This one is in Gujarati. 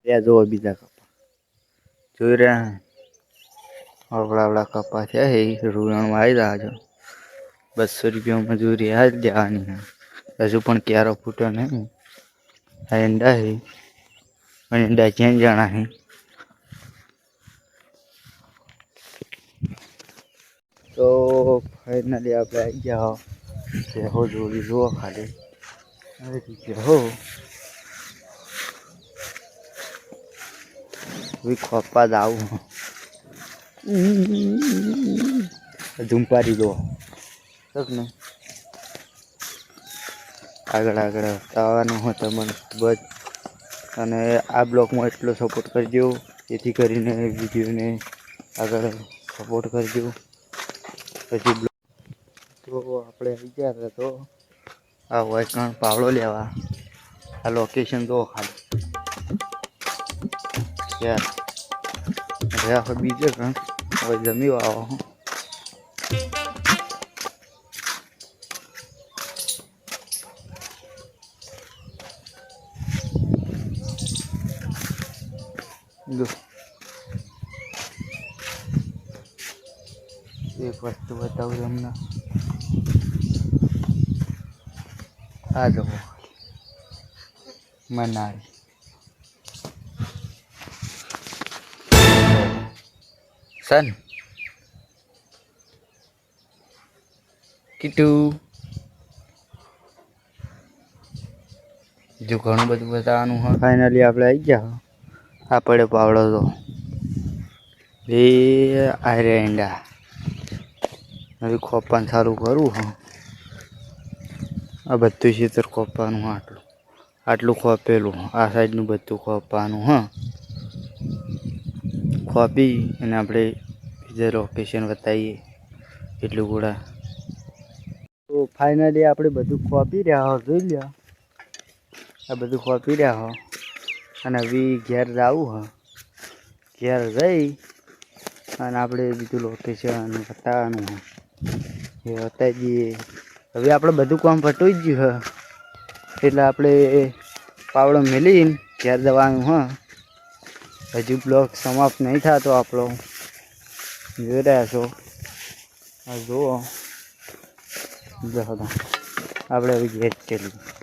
ત્યાં જોવો બીજા કપા જોઈ રહ્યા આવડા કપા છે રૂણમાં આવી રહ્યા છો 200 રૂપિયા મજૂરી આ જ જવાની હજુ પણ ક્યારો ફૂટ્યો નહીં આ ઈંડા છે અને ઈંડા ક્યાં જાણા છે તો ફાઇનલી આપણે આવી ગયા હો જોડી જુઓ ખાલી હો ખોપા જ આવું ઝુંપારી દો ને આગળ આવવાનું હોય તમને ખૂબ જ અને આ બ્લોગમાં એટલો સપોર્ટ કરજો જેથી કરીને વિડીયોને આગળ સપોર્ટ કરજો પછી તો આપણે આવી ગયા હતા તો આ વાયકણ પાવડો લેવા આ લોકેશન તો ખાલી યાર હવે બીજે કણ હવે જમી આવો એક વસ્તુ બતાવું તમને આ જુઓ મનાળી સન કીટુ જો ઘણું બધું બતાવવાનું હોય ફાઇનલી આપણે આવી ગયા આ પડે પાવડો તો એ આરે ઈંડા હવે ખોપાને સારું કરવું હા આ બધું ખેતર ખોપાનું આટલું ખોપેલું આ સાઈડનું બધું ખોપાનું હા ખોપી અને આપણે બીજા લોકેશન બતાવીએ એટલું ગોળા તો ફાઇનલી આપણે બધું ખોપી રહ્યા હો જોઈ લ્યો આ બધું ખોપી રહ્યા હો અને હવે ઘેર જવું હા ઘેર જઈ અને આપણે બીજું લોકેશન બતાવવાનું હા એ બતાવી દઈએ હવે આપણે બધું કામ પટવી જ ગયું હા એટલે આપણે પાવડો મેલીને ઘેર જવાનું હા હજુ બ્લોગ સમાપ્ત નહીં થતો આપણો જોઈ રહ્યા છો જુઓ આપણે હવે ઘેર ચલીએ